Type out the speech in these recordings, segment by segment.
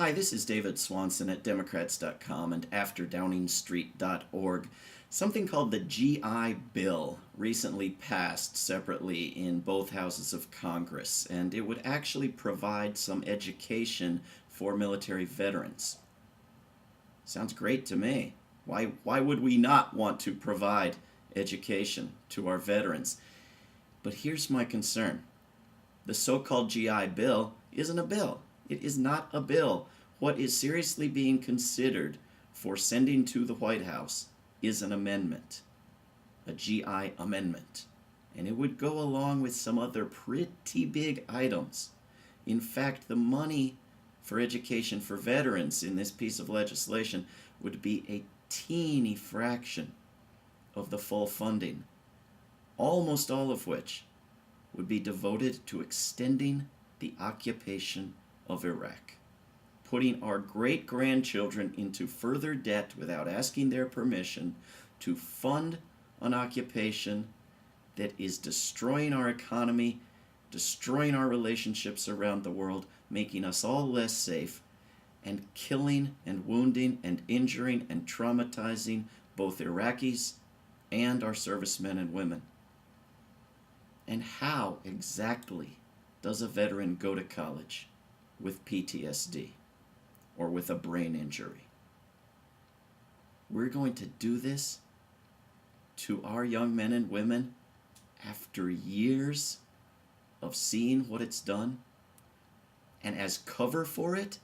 Hi, this is David Swanson at Democrats.com and AfterDowningstreet.org. Something called the GI Bill recently passed separately in both houses of Congress, and it would actually provide some education for military veterans. Sounds great to me. Why would we not want to provide education to our veterans? But here's my concern. The so-called GI Bill isn't a bill. It is not a bill. What is seriously being considered for sending to the White House is an amendment, a GI amendment. And it would go along with some other pretty big items. In fact, the money for education for veterans in this piece of legislation would be a teeny fraction of the full funding, almost all of which would be devoted to extending the occupation of Iraq, putting our great-grandchildren into further debt without asking their permission to fund an occupation that is destroying our economy, destroying our relationships around the world, making us all less safe, and killing and wounding and injuring and traumatizing both Iraqis and our servicemen and women. And how exactly does a veteran go to college with PTSD or with a brain injury? We're going to do this to our young men and women after years of seeing what it's done, and as cover for it,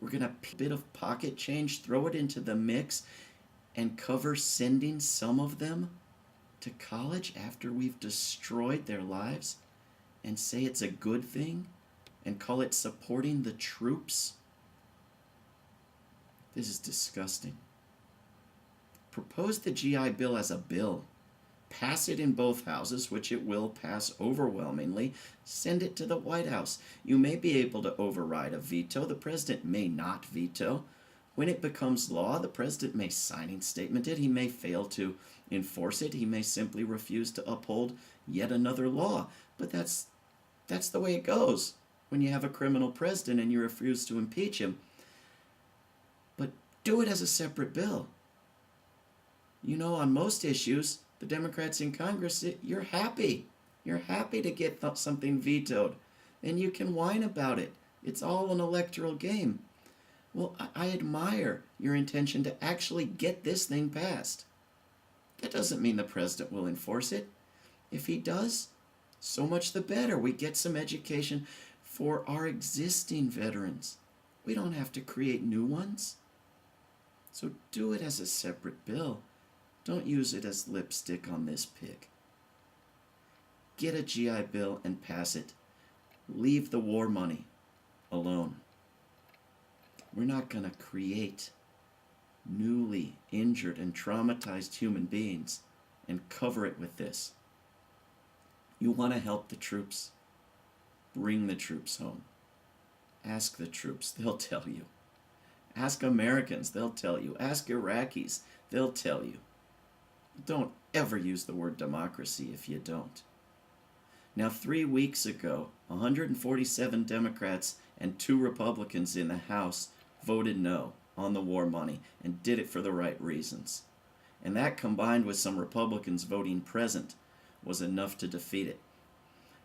we're going to pick a bit of pocket change, throw it into the mix, and cover sending some of them to college after we've destroyed their lives, and say it's a good thing and call it supporting the troops? This is disgusting. Propose the GI Bill as a bill. Pass it in both houses, which it will pass overwhelmingly. Send it to the White House. You may be able to override a veto. The president may not veto. When it becomes law, the president may signing statement it. He may fail to enforce it. He may simply refuse to uphold yet another law. But that's the way it goes when you have a criminal president and you refuse to impeach him. But do it as a separate bill. You know, on most issues, the Democrats in Congress, you're happy. You're happy to get something vetoed. And you can whine about it. It's all an electoral game. Well, I admire your intention to actually get this thing passed. That doesn't mean the president will enforce it. If he does, so much the better. We get some education for our existing veterans. We don't have to create new ones. So do it as a separate bill. Don't use it as lipstick on this pig. Get a GI Bill and pass it. Leave the war money alone. We're not going to create newly injured and traumatized human beings and cover it with this. You want to help the troops? Bring the troops home. Ask the troops, they'll tell you. Ask Americans, they'll tell you. Ask Iraqis, they'll tell you. Don't ever use the word democracy if you don't. Now, 3 weeks ago, 147 Democrats and 2 Republicans in the House voted no on the war money and did it for the right reasons. And that, combined with some Republicans voting present, was enough to defeat it.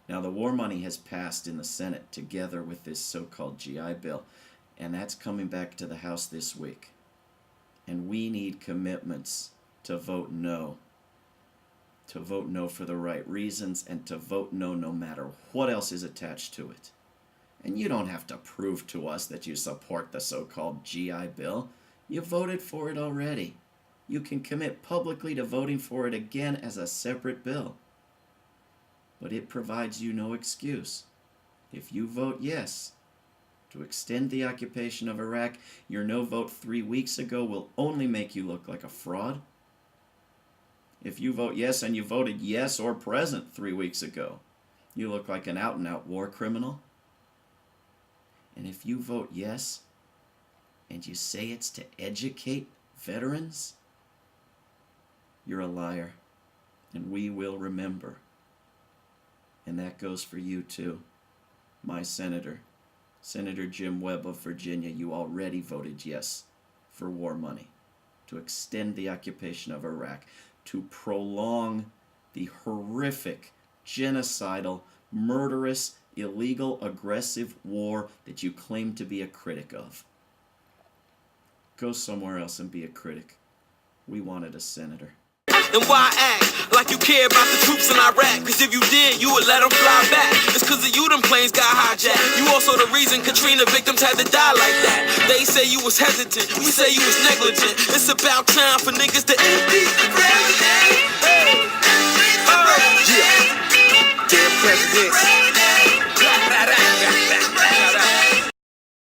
Now, the war money has passed in the Senate together with this so-called GI Bill, and that's coming back to the House this week. And we need commitments to vote no for the right reasons, and to vote no matter what else is attached to it. And you don't have to prove to us that you support the so-called GI Bill. You voted for it already. You can commit publicly to voting for it again as a separate bill. But it provides you no excuse. If you vote yes to extend the occupation of Iraq, your no vote 3 weeks ago will only make you look like a fraud. If you vote yes and you voted yes or present 3 weeks ago, you look like an out-and-out war criminal. And if you vote yes and you say it's to educate veterans, you're a liar, and we will remember. And that goes for you too, my Senator, Senator Jim Webb of Virginia, you already voted yes for war money, to extend the occupation of Iraq, to prolong the horrific, genocidal, murderous, illegal, aggressive war that you claim to be a critic of. Go somewhere else and be a critic. We wanted a senator. Then why act like you care about the troops in Iraq? Cause if you did, you would let them fly back. It's cause of you them planes got hijacked. You also the reason Katrina victims had to die like that. They say you was hesitant, we say you was negligent. It's about time for niggas to impeach the president. Yeah. Dear president.